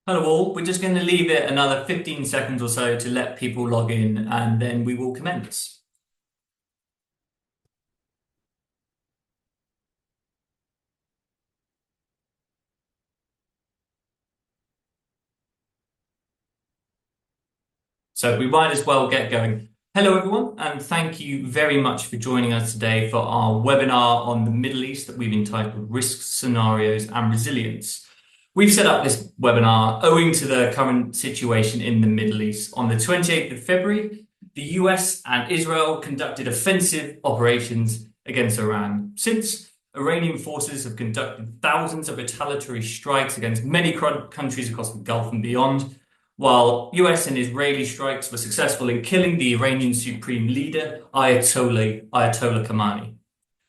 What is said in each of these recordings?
Hello all, we're just going to leave it another 15 seconds or so to let people log in and then we will commence. So we might as well get going. Hello everyone, and thank you very much for joining us today for our webinar on the Middle East that we've entitled Risks, Scenarios and Resilience. We've set up this webinar owing to the current situation in the Middle East. On the 28th of February, the US and Israel conducted offensive operations against Iran. Since, Iranian forces have conducted thousands of retaliatory strikes against many countries across the Gulf and beyond, while US and Israeli strikes were successful in killing the Iranian supreme leader, Ayatollah Khamenei.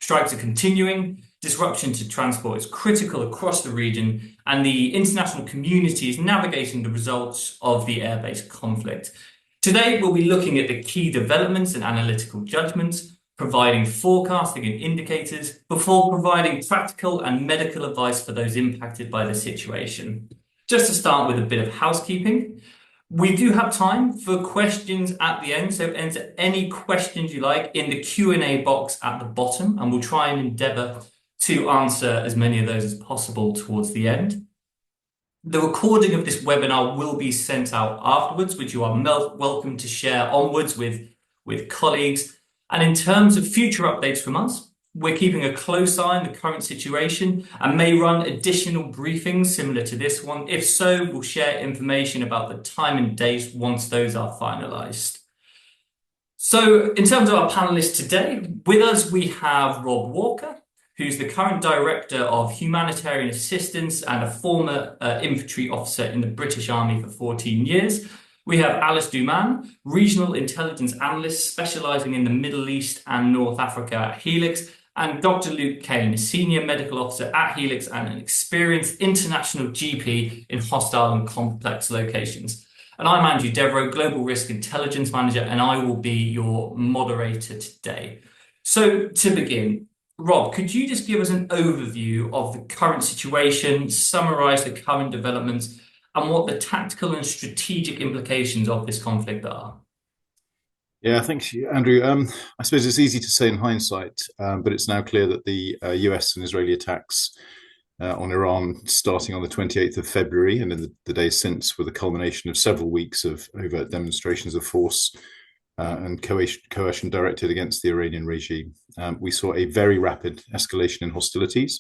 Strikes are continuing, disruption to transport is critical across the region, and the international community is navigating the results of the air-based conflict. Today, we'll be looking at the key developments and analytical judgments, providing forecasting and indicators, before providing practical and medical advice for those impacted by the situation. Just to start with a bit of housekeeping, we do have time for questions at the end, so enter any questions you like in the Q&A box at the bottom, and we'll try and endeavour to answer as many of those as possible towards the end. The recording of this webinar will be sent out afterwards, which you are welcome to share onwards with colleagues. And in terms of future updates from us, we're keeping a close eye on the current situation and may run additional briefings similar to this one. If so, we'll share information about the time and date once those are finalised. So in terms of our panellists today, with us we have Rob Walker, who's the current Director of Humanitarian Assistance and a former infantry officer in the British Army for 14 years. We have Alice Duman, Regional Intelligence Analyst specialising in the Middle East and North Africa at Healix, and Dr. Luke Kane, a Senior Medical Officer at Healix and an experienced international GP in hostile and complex locations. And I'm Andrew Devereux, Global Risk Intelligence Manager, and I will be your moderator today. So to begin, Rob, could you just give us an overview of the current situation, summarise the current developments, and what the tactical and strategic implications of this conflict are? Yeah, thanks, Andrew. I suppose it's easy to say in hindsight, but it's now clear that the US and Israeli attacks on Iran starting on the 28th of February and in the days since were the culmination of several weeks of overt demonstrations of force and coercion directed against the Iranian regime. We saw a very rapid escalation in hostilities,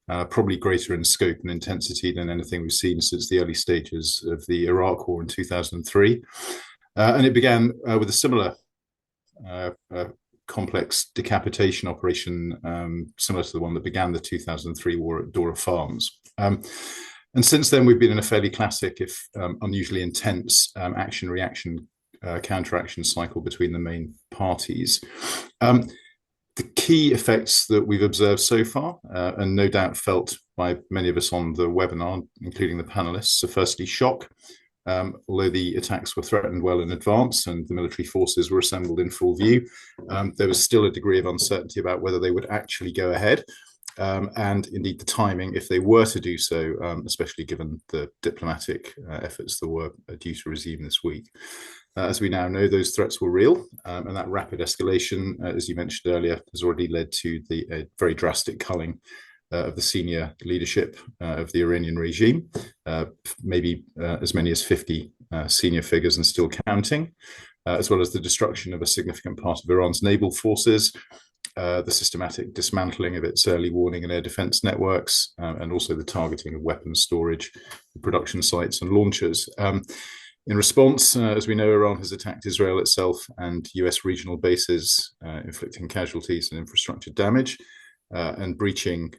probably greater in scope and intensity than anything we've seen since the early stages of the Iraq War in 2003. And it began with a similar complex decapitation operation, similar to the one that began the 2003 war at Dora Farms. And since then, we've been in a fairly classic, if unusually intense, action-reaction, counteraction cycle between the main parties. The key effects that we've observed so far, and no doubt felt by many of us on the webinar, including the panelists, are firstly shock. Although the attacks were threatened well in advance and the military forces were assembled in full view, there was still a degree of uncertainty about whether they would actually go ahead, and indeed the timing, if they were to do so, especially given the diplomatic efforts that were due to resume this week. As we now know, those threats were real, and that rapid escalation, as you mentioned earlier, has already led to the very drastic culling of the senior leadership of the Iranian regime, maybe as many as 50 senior figures and still counting, as well as the destruction of a significant part of Iran's naval forces, the systematic dismantling of its early warning and air defense networks, and also the targeting of weapons storage, production sites and launchers. In response, as we know, Iran has attacked Israel itself and US regional bases, inflicting casualties and infrastructure damage, and breaching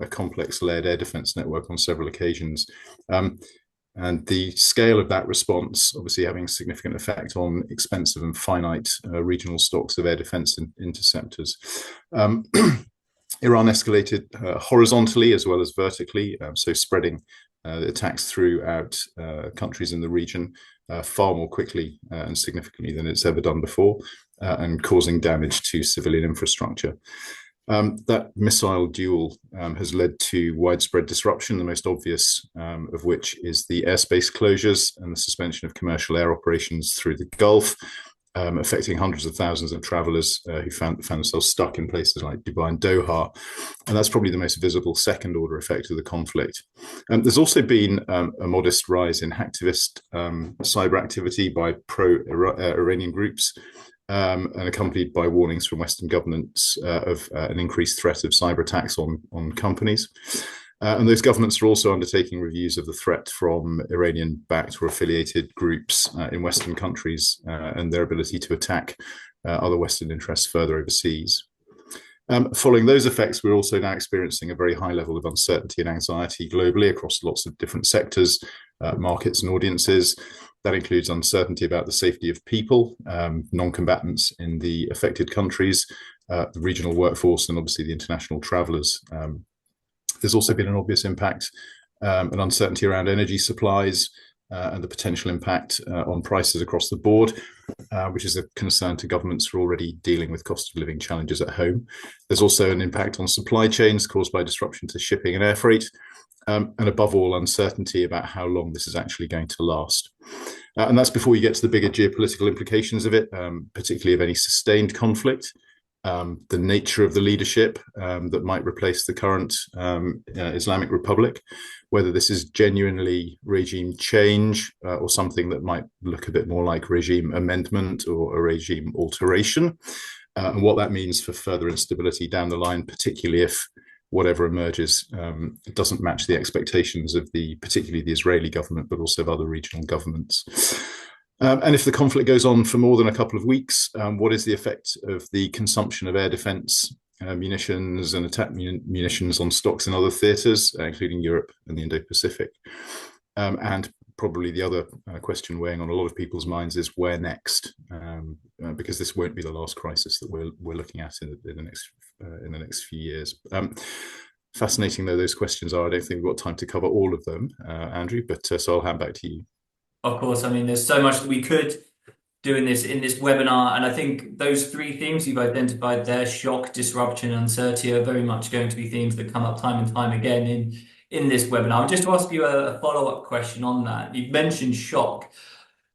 a complex lead air defense network on several occasions. And the scale of that response obviously having a significant effect on expensive and finite regional stocks of air defense interceptors. Iran escalated horizontally as well as vertically, so spreading the attacks throughout countries in the region far more quickly and significantly than it's ever done before, and causing damage to civilian infrastructure. That missile duel has led to widespread disruption, the most obvious of which is the airspace closures and the suspension of commercial air operations through the Gulf, affecting hundreds of thousands of travelers who found themselves stuck in places like Dubai and Doha. And that's probably the most visible second order effect of the conflict. There's also been a modest rise in hacktivist cyber activity by pro-Iranian groups, and accompanied by warnings from Western governments of an increased threat of cyber attacks on companies. And those governments are also undertaking reviews of the threat from Iranian-backed or affiliated groups in Western countries and their ability to attack other Western interests further overseas. Following those effects, we're also now experiencing a very high level of uncertainty and anxiety globally across lots of different sectors, markets and audiences. That includes uncertainty about the safety of people, non-combatants in the affected countries, the regional workforce, and obviously the international travellers. There's also been an obvious impact and uncertainty around energy supplies and the potential impact on prices across the board, which is a concern to governments who are already dealing with cost of living challenges at home. There's also an impact on supply chains caused by disruption to shipping and air freight, and above all, uncertainty about how long this is actually going to last. And that's before you get to the bigger geopolitical implications of it, particularly of any sustained conflict. The nature of the leadership that might replace the current Islamic Republic, whether this is genuinely regime change or something that might look a bit more like regime amendment or a regime alteration, and what that means for further instability down the line, particularly if whatever emerges doesn't match the expectations of particularly the Israeli government, but also of other regional governments. And if the conflict goes on for more than a couple of weeks, what is the effect of the consumption of air defense munitions and attack munitions on stocks in other theaters, including Europe and the Indo-Pacific? And probably the other question weighing on a lot of people's minds is where next, because this won't be the last crisis that we're looking at in the next few years. Fascinating though those questions are, I don't think we've got time to cover all of them, Andrew, but so I'll hand back to you. Of course, I mean, there's so much that we could do in this webinar, and I think those three themes you've identified there, shock, disruption, uncertainty, are very much going to be themes that come up time and time again in this webinar. Just to ask you a follow-up question on that, you mentioned shock.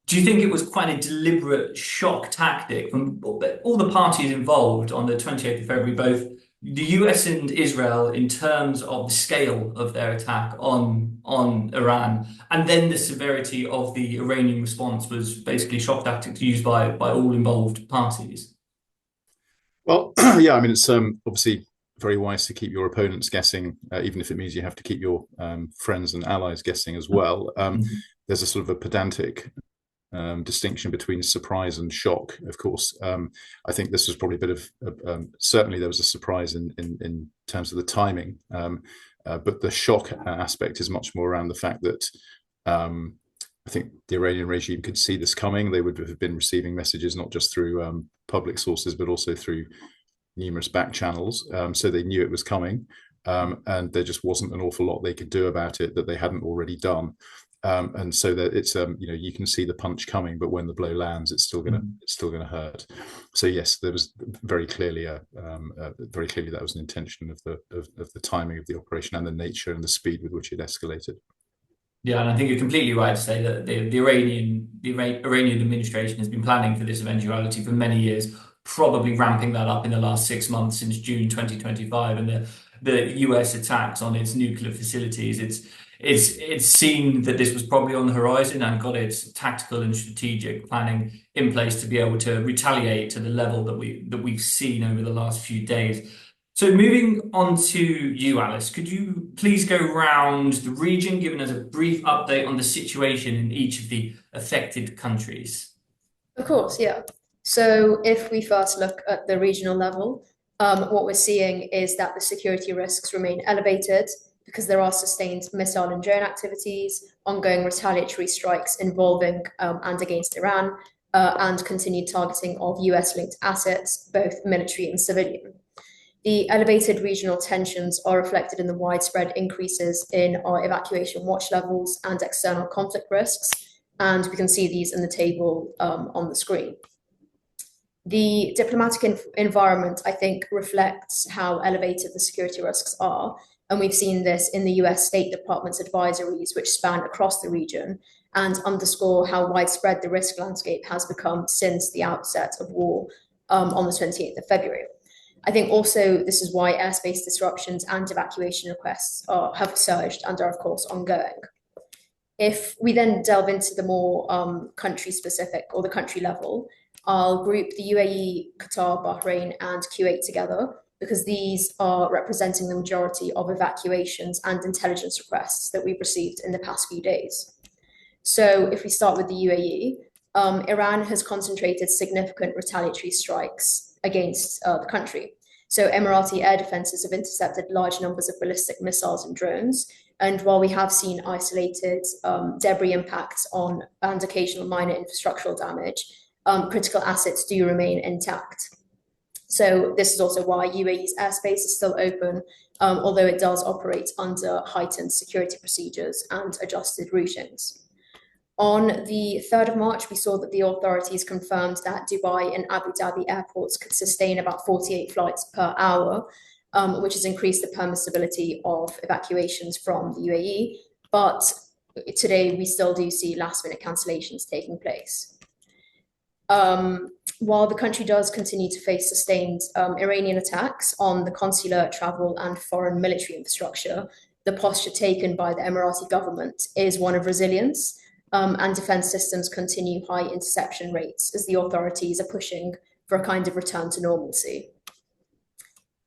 Do you think it was quite a deliberate shock tactic from all the parties involved on the 28th of February, both the US and Israel, in terms of the scale of their attack on Iran, and then the severity of the Iranian response was basically shock tactics used by all involved parties? Well, yeah, I mean, it's obviously very wise to keep your opponents guessing, even if it means you have to keep your friends and allies guessing as well. There's a sort of a pedantic distinction between surprise and shock, of course. I think this was probably a bit of certainly there was a surprise in terms of the timing, but the shock aspect is much more around the fact that I think the Iranian regime could see this coming. They would have been receiving messages not just through public sources, but also through numerous back channels. So they knew it was coming, and there just wasn't an awful lot they could do about it that they hadn't already done. And so that it's you can see the punch coming, but when the blow lands, it's still gonna hurt. So yes, there was very clearly that was an intention of the timing of the operation and the nature and the speed with which it escalated. Yeah, and I think you're completely right to say that the Iranian administration has been planning for this eventuality for many years, probably ramping that up in the last 6 months since June 2025, and the US attacks on its nuclear facilities. It's seen that this was probably on the horizon and got its tactical and strategic planning in place to be able to retaliate to the level that we've seen over the last few days. So moving on to you, Alice, could you please go around the region, giving us a brief update on the situation in each of the affected countries? Of course, yeah. So if we first look at the regional level, what we're seeing is that the security risks remain elevated because there are sustained missile and drone activities, ongoing retaliatory strikes involving and against Iran, and continued targeting of US-linked assets, both military and civilian. The elevated regional tensions are reflected in the widespread increases in our evacuation watch levels and external conflict risks, and we can see these in the table on the screen. The diplomatic environment, I think, reflects how elevated the security risks are. And we've seen this in the US State Department's advisories, which span across the region and underscore how widespread the risk landscape has become since the outset of war on the 28th of February. I think also this is why airspace disruptions and evacuation requests have surged and are, of course, ongoing. If we then delve into the more country-specific or the country level, I'll group the UAE, Qatar, Bahrain, and Kuwait together because these are representing the majority of evacuations and intelligence requests that we've received in the past few days. So if we start with the UAE, Iran has concentrated significant retaliatory strikes against the country. So Emirati air defenses have intercepted large numbers of ballistic missiles and drones. And while we have seen isolated debris impacts on and occasional minor infrastructural damage, critical assets do remain intact. So this is also why UAE's airspace is still open, although it does operate under heightened security procedures and adjusted routings. On the 3rd of March, we saw that the authorities confirmed that Dubai and Abu Dhabi airports could sustain about 48 flights per hour, which has increased the permissibility of evacuations from the UAE. But today, we still do see last-minute cancellations taking place. While the country does continue to face sustained Iranian attacks on the consular, travel, and foreign military infrastructure, the posture taken by the Emirati government is one of resilience, and defense systems continue high interception rates as the authorities are pushing for a kind of return to normalcy.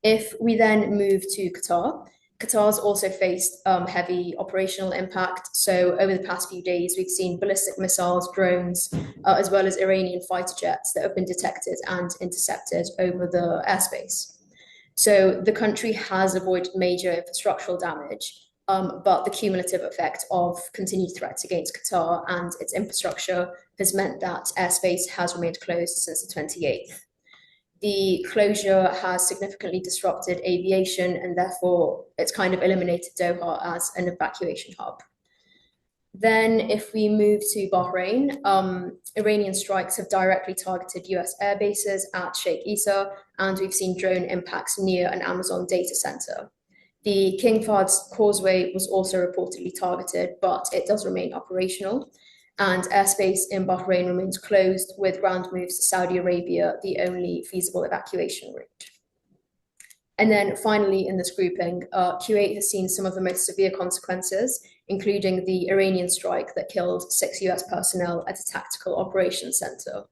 If we then move to Qatar, Qatar's also faced heavy operational impact. So over the past few days, we've seen ballistic missiles, drones, as well as Iranian fighter jets that have been detected and intercepted over the airspace. So the country has avoided major infrastructural damage, but the cumulative effect of continued threats against Qatar and its infrastructure has meant that airspace has remained closed since the 28th. The closure has significantly disrupted aviation, and therefore it's kind of eliminated Doha as an evacuation hub. Then if we move to Bahrain, Iranian strikes have directly targeted US air bases at Sheikh Issa, and we've seen drone impacts near an Amazon data center. The King Fahd Causeway was also reportedly targeted, but it does remain operational. And airspace in Bahrain remains closed, with ground moves to Saudi Arabia the only feasible evacuation route. And then finally, in this grouping, Kuwait has seen some of the most severe consequences, including the Iranian strike that killed 6 US personnel at a tactical operations center.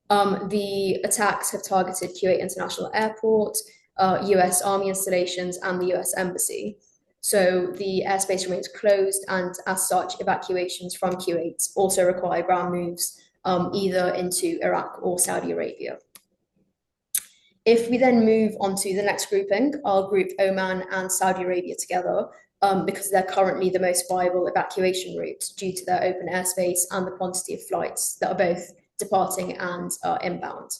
The attacks have targeted Kuwait International Airport, US Army installations, and the US Embassy. So the airspace remains closed, and as such, evacuations from Kuwait also require ground moves either into Iraq or Saudi Arabia. If we then move on to the next grouping, I'll group Oman and Saudi Arabia together because they're currently the most viable evacuation routes due to their open airspace and the quantity of flights that are both departing and inbound.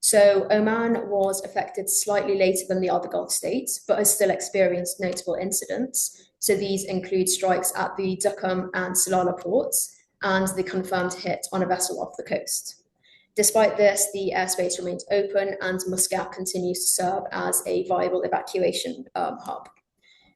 So Oman was affected slightly later than the other Gulf states, but has still experienced notable incidents. So these include strikes at the Duqm and Salalah ports and the confirmed hit on a vessel off the coast. Despite this, the airspace remains open and Muscat continues to serve as a viable evacuation hub.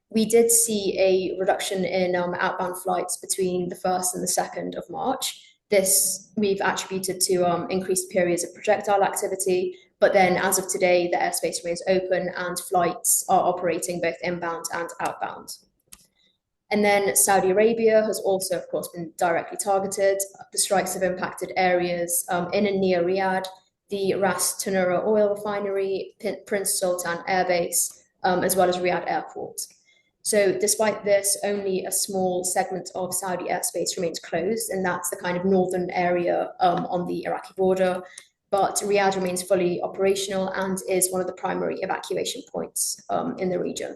We did see a reduction in outbound flights between the 1st and the 2nd of March. This we've attributed to increased periods of projectile activity, but then as of today, the airspace remains open and flights are operating both inbound and outbound. And then Saudi Arabia has also, of course, been directly targeted. The strikes have impacted areas in and near Riyadh, the Ras Tanura oil refinery, Prince Sultan Air Base, as well as Riyadh Airport. So despite this, only a small segment of Saudi airspace remains closed, and that's the kind of northern area on the Iraqi border. But Riyadh remains fully operational and is one of the primary evacuation points in the region.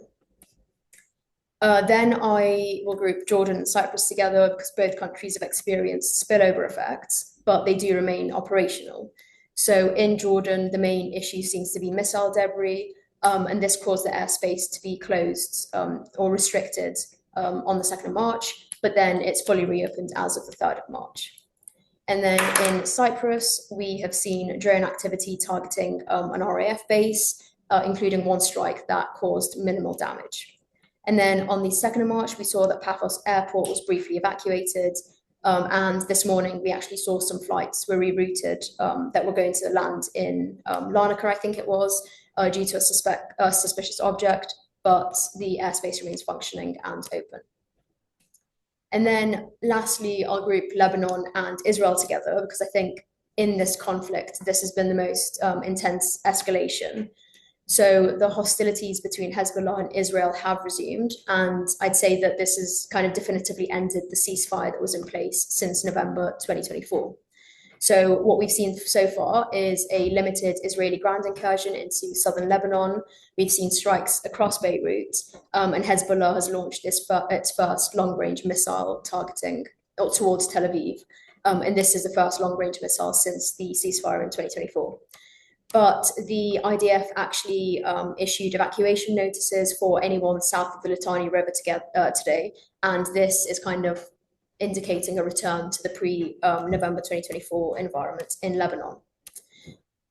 Then I will group Jordan and Cyprus together because both countries have experienced spillover effects, but they do remain operational. So in Jordan, the main issue seems to be missile debris, and this caused the airspace to be closed or restricted on the 2nd of March, but then it's fully reopened as of the 3rd of March. And then in Cyprus, we have seen drone activity targeting an RAF base, including one strike that caused minimal damage. And then on the 2nd of March, we saw that Paphos airport was briefly evacuated. And this morning, we actually saw some flights were rerouted that were going to land in Larnaca, I think it was, due to a suspicious object, but the airspace remains functioning and open. And then lastly, I'll group Lebanon and Israel together because I think in this conflict, this has been the most intense escalation. So the hostilities between Hezbollah and Israel have resumed, and I'd say that this has kind of definitively ended the ceasefire that was in place since November 2024. So what we've seen so far is a limited Israeli ground incursion into southern Lebanon. We've seen strikes across Beirut, and Hezbollah has launched its first long-range missile targeting towards Tel Aviv. And this is the first long-range missile since the ceasefire in 2024. But the IDF actually issued evacuation notices for anyone south of the Litani River today, and this is kind of indicating a return to the pre-November 2024 environment in Lebanon.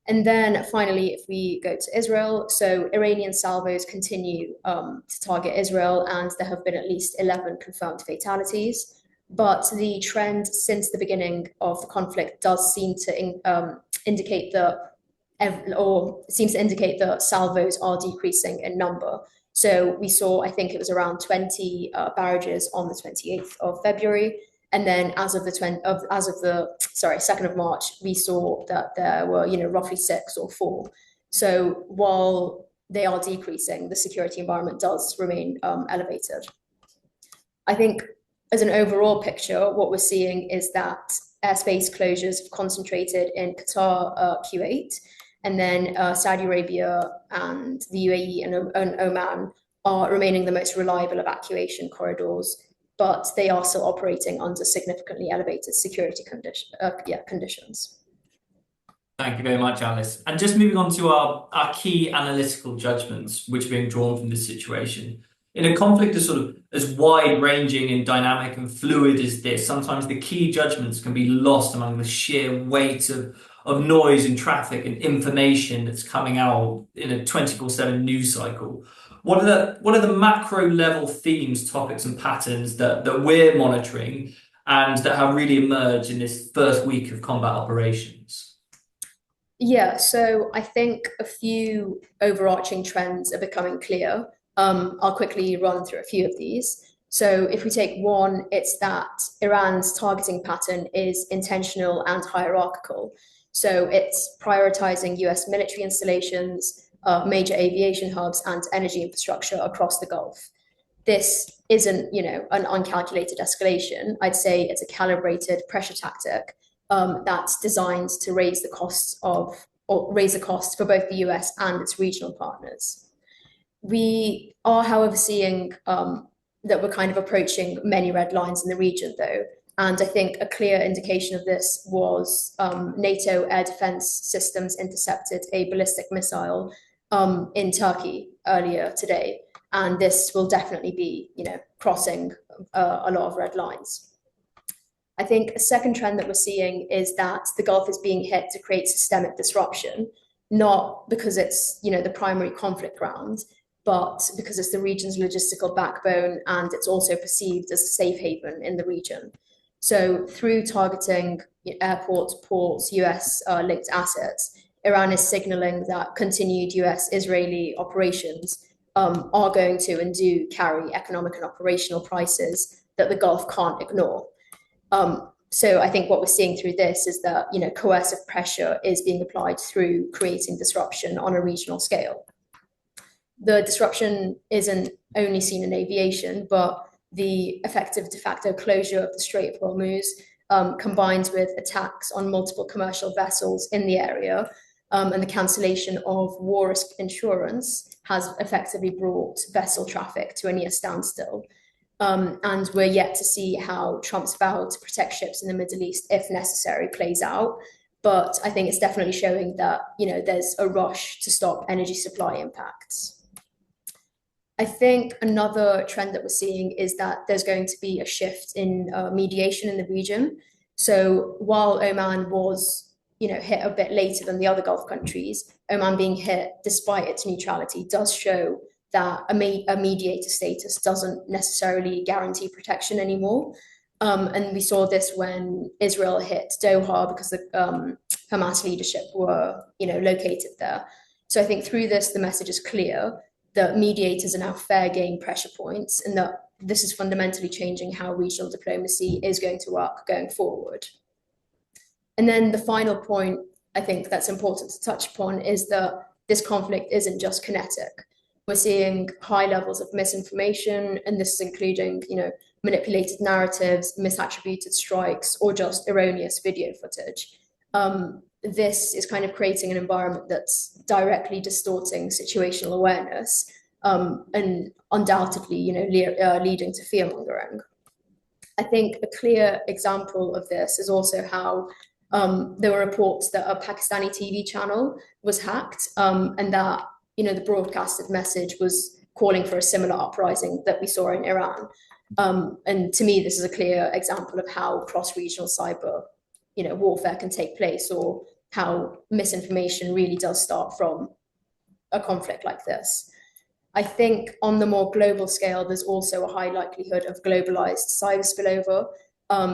And then finally, if we go to Israel, so Iranian salvos continue to target Israel, and there have been at least 11 confirmed fatalities. But the trend since the beginning of the conflict does seem to indicate that salvos are decreasing in number. So we saw, I think it was around 20 barrages on the 28th of February. And then as of the 2nd of March, we saw that there were, roughly 6 or 4. So while they are decreasing, the security environment does remain elevated. I think as an overall picture, what we're seeing is that airspace closures have concentrated in Qatar, Kuwait, and then Saudi Arabia and the UAE and Oman are remaining the most reliable evacuation corridors, but they are still operating under significantly elevated security conditions. Thank you very much, Alice. And just moving on to our key analytical judgments, which are being drawn from this situation. In a conflict as wide-ranging and dynamic and fluid as this, sometimes the key judgments can be lost among the sheer weight of noise and traffic and information that's coming out in a 24/7 news cycle. What are the macro level themes, topics, and patterns that we're monitoring and that have really emerged in this first week of combat operations? Yeah, so I think a few overarching trends are becoming clear. I'll quickly run through a few of these. So if we take one, it's that Iran's targeting pattern is intentional and hierarchical. So it's prioritizing US military installations, major aviation hubs, and energy infrastructure across the Gulf. This isn't, an uncalculated escalation. I'd say it's a calibrated pressure tactic that's designed to raise the costs for both the US and its regional partners. We are, however, seeing that we're kind of approaching many red lines in the region, though. And I think a clear indication of this was NATO air defense systems intercepted a ballistic missile in Turkey earlier today. And this will definitely be, crossing a lot of red lines. I think a second trend that we're seeing is that the Gulf is being hit to create systemic disruption, not because it's, the primary conflict ground, but because it's the region's logistical backbone and it's also perceived as a safe haven in the region. So through targeting airports, ports, US-linked assets, Iran is signaling that continued US-Israeli operations are going to and do carry economic and operational prices that the Gulf can't ignore. So I think what we're seeing through this is that, coercive pressure is being applied through creating disruption on a regional scale. The disruption isn't only seen in aviation, but the effective de facto closure of the Strait of Hormuz, combined with attacks on multiple commercial vessels in the area, and the cancellation of war risk insurance has effectively brought vessel traffic to a near standstill. And we're yet to see how Trump's vow to protect ships in the Middle East, if necessary, plays out. But I think it's definitely showing that, there's a rush to stop energy supply impacts. I think another trend that we're seeing is that there's going to be a shift in mediation in the region. So while Oman was, hit a bit later than the other Gulf countries, Oman being hit despite its neutrality does show that a mediator status doesn't necessarily guarantee protection anymore. And we saw this when Israel hit Doha because the Hamas leadership were, located there. So I think through this, the message is clear that mediators are now fair game pressure points, and that this is fundamentally changing how regional diplomacy is going to work going forward. And then the final point I think that's important to touch upon is that this conflict isn't just kinetic. We're seeing high levels of misinformation, and this is including, manipulated narratives, misattributed strikes, or just erroneous video footage. This is kind of creating an environment that's directly distorting situational awareness, and undoubtedly, leading to fear-mongering. I think a clear example of this is also how there were reports that a Pakistani TV channel was hacked, and that the broadcasted message was calling for a similar uprising that we saw in Iran. And to me, this is a clear example of how cross-regional cyber, warfare can take place, or how misinformation really does start from a conflict like this. I think on the more global scale, there's also a high likelihood of globalized cyber spillover,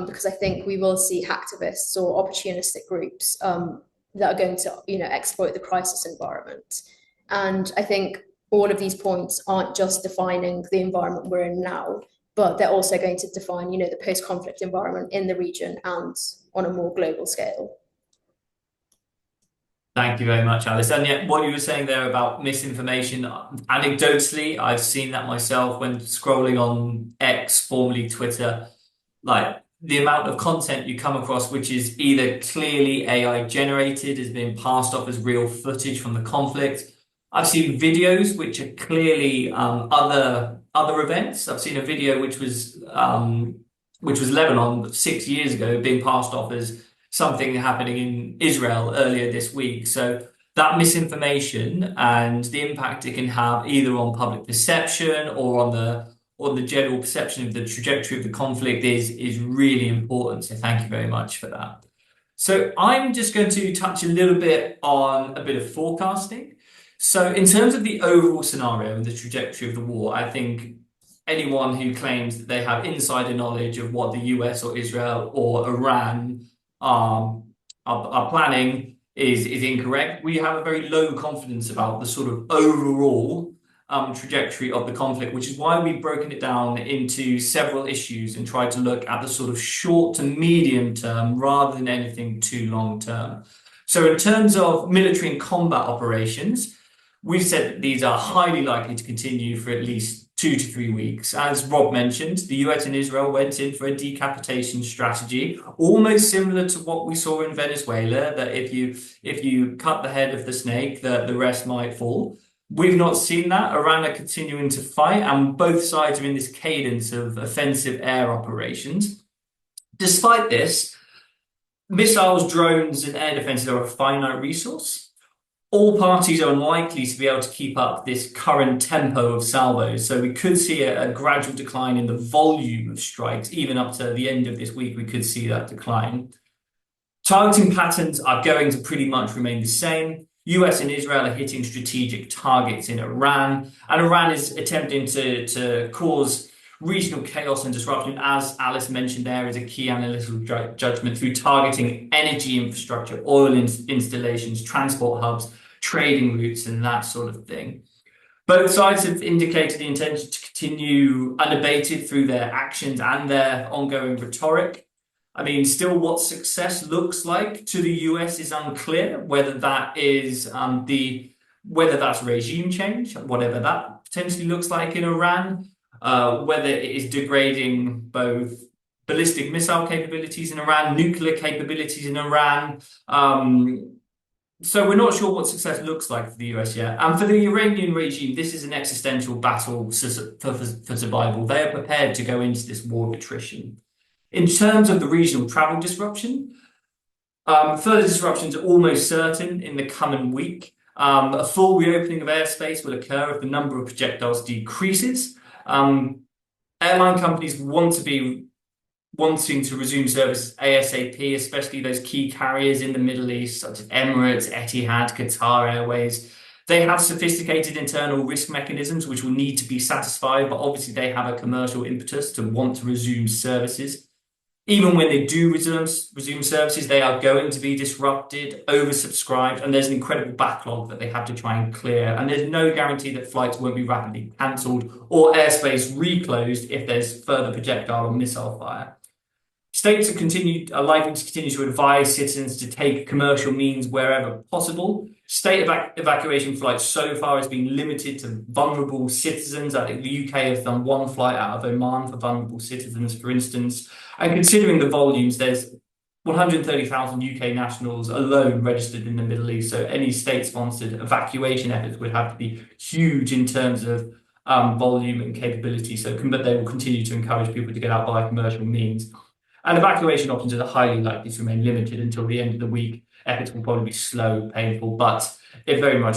because I think we will see hacktivists or opportunistic groups that are going to, exploit the crisis environment. And I think all of these points aren't just defining the environment we're in now, but they're also going to define, the post-conflict environment in the region and on a more global scale. Thank you very much, Alice. And yet, what you were saying there about misinformation, anecdotally, I've seen that myself when scrolling on X, formerly Twitter. Like, the amount of content you come across, which is either clearly AI generated, is being passed off as real footage from the conflict. I've seen videos which are clearly other events. I've seen a video which was Lebanon 6 years ago being passed off as something happening in Israel earlier this week. So that misinformation and the impact it can have either on public perception or on the general perception of the trajectory of the conflict is really important. So thank you very much for that. So I'm just going to touch a little bit on a bit of forecasting. So in terms of the overall scenario and the trajectory of the war, I think anyone who claims that they have insider knowledge of what the US or Israel or Iran are planning is incorrect. We have a very low confidence about the sort of overall trajectory of the conflict, which is why we've broken it down into several issues and tried to look at the sort of short to medium term rather than anything too long term. So in terms of military and combat operations, we've said that these are highly likely to continue for at least 2 to 3 weeks. As Rob mentioned, the US and Israel went in for a decapitation strategy, almost similar to what we saw in Venezuela, that if you cut the head of the snake, the rest might fall. We've not seen that. Iran are continuing to fight, and both sides are in this cadence of offensive air operations. Despite this, missiles, drones, and air defenses are a finite resource. All parties are unlikely to be able to keep up this current tempo of salvos, so we could see a gradual decline in the volume of strikes. Even up to the end of this week, we could see that decline. Targeting patterns are going to pretty much remain the same. US and Israel are hitting strategic targets in Iran, and Iran is attempting to cause regional chaos and disruption, as Alice mentioned there, is a key analytical judgment through targeting energy infrastructure, oil installations, transport hubs, trading routes, and that sort of thing. Both sides have indicated the intention to continue unabated through their actions and their ongoing rhetoric. I mean, still what success looks like to the US is unclear, whether that is whether that's regime change, whatever that potentially looks like in Iran, whether it is degrading both ballistic missile capabilities in Iran, nuclear capabilities in Iran. So we're not sure what success looks like for the US yet. And for the Iranian regime, this is an existential battle for survival. They are prepared to go into this war of attrition. In terms of the regional travel disruption, further disruptions are almost certain in the coming week. A full reopening of airspace will occur if the number of projectiles decreases. Airline companies want to be wanting to resume service ASAP, especially those key carriers in the Middle East, such as Emirates, Etihad, Qatar Airways. They have sophisticated internal risk mechanisms which will need to be satisfied, but obviously they have a commercial impetus to want to resume services. Even when they do resume services, they are going to be disrupted, oversubscribed, and there's an incredible backlog that they have to try and clear. And there's no guarantee that flights won't be rapidly cancelled or airspace reclosed if there's further projectile or missile fire. States are likely to continue to advise citizens to take commercial means wherever possible. State evacuation flights so far has been limited to vulnerable citizens. I think the UK has done one flight out of Oman for vulnerable citizens, for instance. And considering the volumes, there's 130,000 UK nationals alone registered in the Middle East. So any state-sponsored evacuation efforts would have to be huge in terms of volume and capability. But they will continue to encourage people to get out by commercial means. And evacuation options are highly likely to remain limited until the end of the week. Efforts will probably be slow, painful, but it very much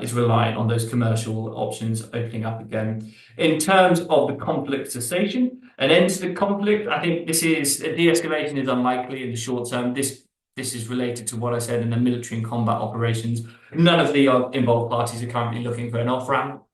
is reliant on those commercial options opening up again. In terms of the conflict cessation, an end to the conflict, I think de-escalation is unlikely in the short term. This is related to what I said in the military and combat operations. None of the involved parties are currently looking for an off-ramp.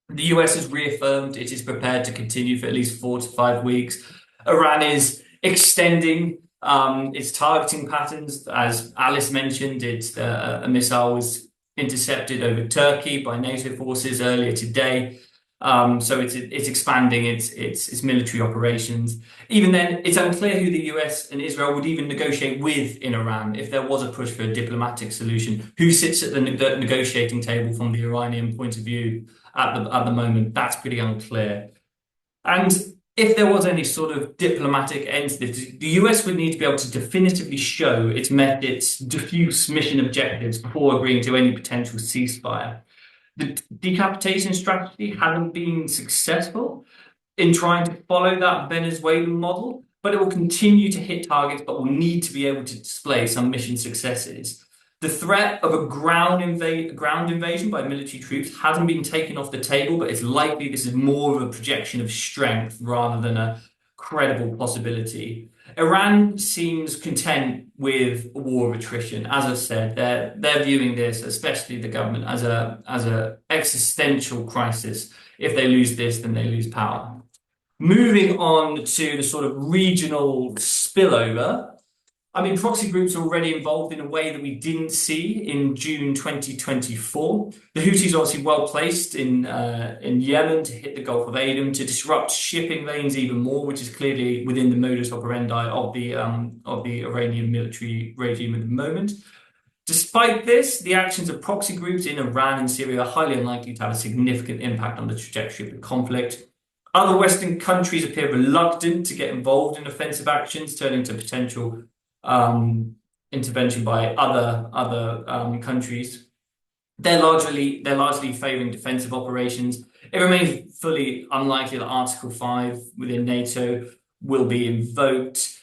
The US has reaffirmed it is prepared to continue for at least 4 to 5 weeks. Iran is extending its targeting patterns. As Alice mentioned, a missile was intercepted over Turkey by NATO forces earlier today. So it's expanding its military operations. Even then, it's unclear who the US and Israel would even negotiate with in Iran if there was a push for a diplomatic solution. Who sits at the negotiating table from the Iranian point of view at the moment? That's pretty unclear. And if there was any sort of diplomatic end to this, the US would need to be able to definitively show its diffuse mission objectives before agreeing to any potential ceasefire. The decapitation strategy hasn't been successful in trying to follow that Venezuelan model, but it will continue to hit targets, but will need to be able to display some mission successes. The threat of a ground invasion by military troops hasn't been taken off the table, but it's likely this is more of a projection of strength rather than a credible possibility. Iran seems content with a war of attrition. As I said, they're viewing this, especially the government, as a existential crisis. If they lose this, then they lose power. Moving on to the sort of regional spillover. I mean, proxy groups are already involved in a way that we didn't see in June 2024. The Houthis are obviously well placed in Yemen to hit the Gulf of Aden, to disrupt shipping lanes even more, which is clearly within the modus operandi of the Iranian military regime at the moment. Despite this, the actions of proxy groups in Iran and Syria are highly unlikely to have a significant impact on the trajectory of the conflict. Other Western countries appear reluctant to get involved in offensive actions, turning to potential intervention by other countries. They're largely favouring defensive operations. It remains fully unlikely that Article 5 within NATO will be invoked.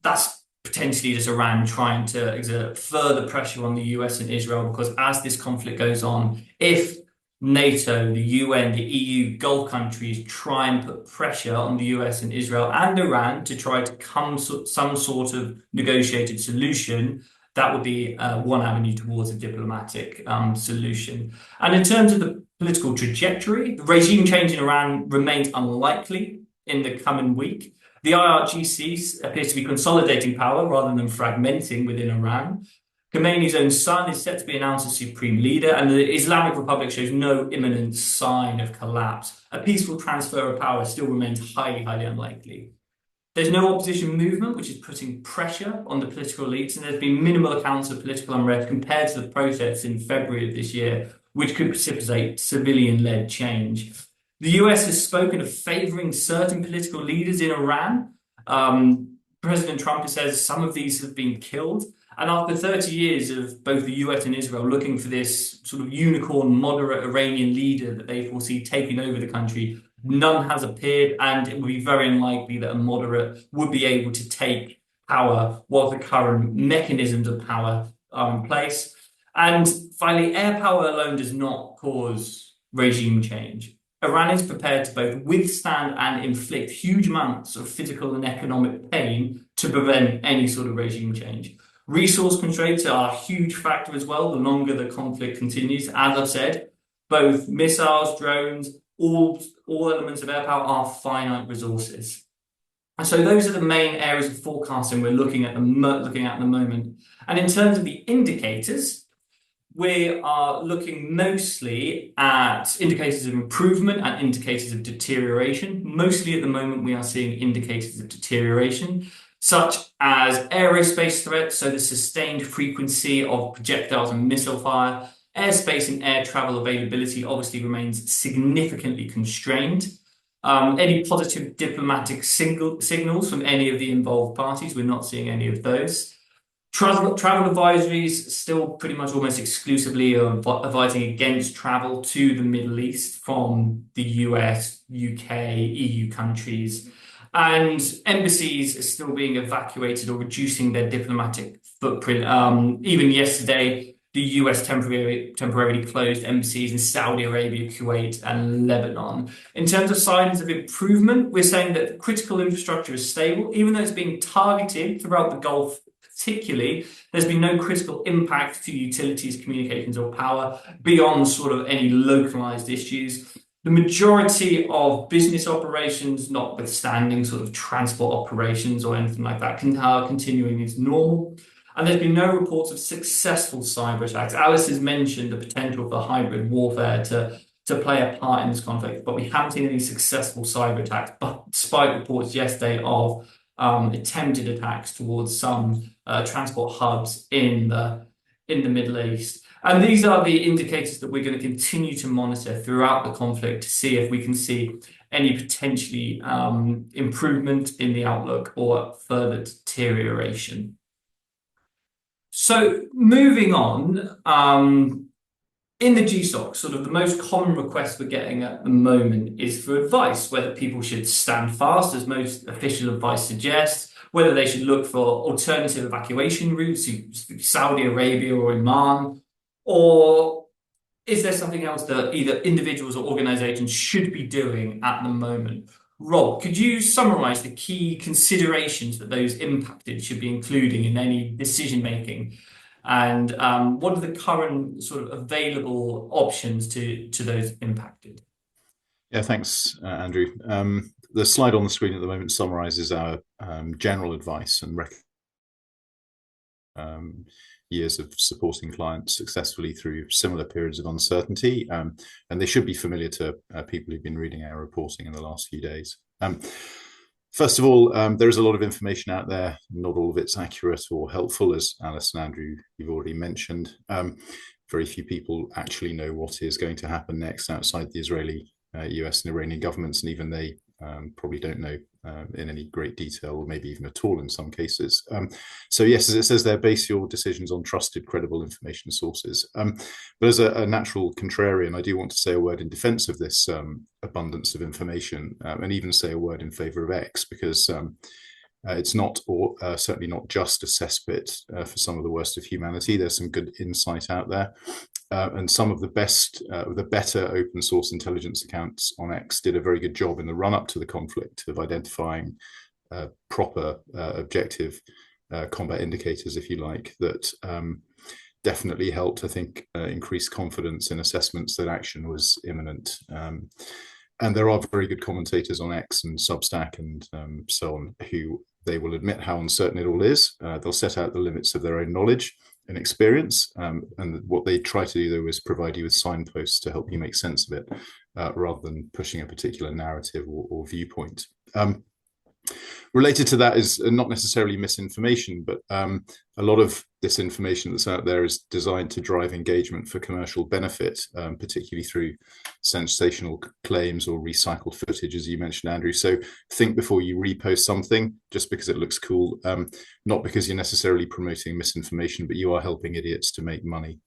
That's potentially just Iran trying to exert further pressure on the US and Israel, because as this conflict goes on, if NATO, the UN, the EU, Gulf countries try and put pressure on the US and Israel and Iran to try to come to some sort of negotiated solution, that would be one avenue towards a diplomatic solution. And in terms of the political trajectory, the regime change in Iran remains unlikely in the coming week. The IRGC appears to be consolidating power rather than fragmenting within Iran. Khomeini's own son is set to be announced as supreme leader, and the Islamic Republic shows no imminent sign of collapse. A peaceful transfer of power still remains highly, highly unlikely. There's no opposition movement, which is putting pressure on the political elites, and there's been minimal accounts of political unrest compared to the protests in February of this year, which could precipitate civilian-led change. The US has spoken of favouring certain political leaders in Iran. President Trump says some of these have been killed. And after 30 years of both the US and Israel looking for this sort of unicorn, moderate Iranian leader that they foresee taking over the country, none has appeared, and it would be very unlikely that a moderate would be able to take power while the current mechanisms of power are in place. And finally, air power alone does not cause regime change. Iran is prepared to both withstand and inflict huge amounts of physical and economic pain to prevent any sort of regime change. Resource constraints are a huge factor as well, the longer the conflict continues. As I've said, both missiles, drones, all elements of air power are finite resources. And so those are the main areas of forecasting we're looking at the moment. And in terms of the indicators, we are looking mostly at indicators of improvement and indicators of deterioration. Mostly at the moment, we are seeing indicators of deterioration, such as aerospace threats, so the sustained frequency of projectiles and missile fire. Airspace and air travel availability obviously remains significantly constrained. Any positive diplomatic signals from any of the involved parties, we're not seeing any of those. Travel advisories still pretty much almost exclusively are advising against travel to the Middle East from the US, UK, EU countries. And embassies are still being evacuated or reducing their diplomatic footprint. Even yesterday, the US temporarily closed embassies in Saudi Arabia, Kuwait, and Lebanon. In terms of signs of improvement, we're saying that critical infrastructure is stable, even though it's being targeted throughout the Gulf. Particularly, there's been no critical impact to utilities, communications, or power beyond sort of any localized issues. The majority of business operations, notwithstanding sort of transport operations or anything like that, are continuing as normal. And there's been no reports of successful cyber attacks. Alice has mentioned the potential for hybrid warfare to play a part in this conflict, but we haven't seen any successful cyber attacks, but despite reports yesterday of attempted attacks towards some transport hubs in the Middle East. And these are the indicators that we're going to continue to monitor throughout the conflict to see if we can see any potentially improvement in the outlook or further deterioration. So moving on, in the GSOC, sort of the most common request we're getting at the moment is for advice, whether people should stand fast, as most official advice suggests, whether they should look for alternative evacuation routes to Saudi Arabia or Oman, or is there something else that either individuals or organizations should be doing at the moment? Rob, could you summarize the key considerations that those impacted should be including in any decision making? And what are the current sort of available options to those impacted? Yeah, thanks, Andrew. The slide on the screen at the moment summarizes our general advice and years of supporting clients successfully through similar periods of uncertainty. And they should be familiar to people who've been reading our reporting in the last few days. First of all, there is a lot of information out there. Not all of it's accurate or helpful, as Alice and Andrew, you've already mentioned. Very few people actually know what is going to happen next outside the Israeli, US and Iranian governments, and even they probably don't know in any great detail, or maybe even at all in some cases. So yes, as it says there, base your decisions on trusted, credible information sources. But as a natural contrarian, I do want to say a word in defense of this abundance of information, and even say a word in favor of X, because it's not, or certainly not just a cesspit for some of the worst of humanity. There's some good insight out there. And some of the better open source intelligence accounts on X did a very good job in the run up to the conflict of identifying proper objective combat indicators, if you like, that definitely helped, I think, increase confidence in assessments that action was imminent. And there are very good commentators on X and Substack and so on, who they will admit how uncertain it all is. They'll set out the limits of their own knowledge and experience, and what they try to do though is provide you with signposts to help you make sense of it, rather than pushing a particular narrative or viewpoint. Related to that is not necessarily misinformation, but a lot of this information that's out there is designed to drive engagement for commercial benefit, particularly through sensational claims or recycled footage, as you mentioned, Andrew. So think before you repost something just because it looks cool, not because you're necessarily promoting misinformation, but you are helping idiots to make money.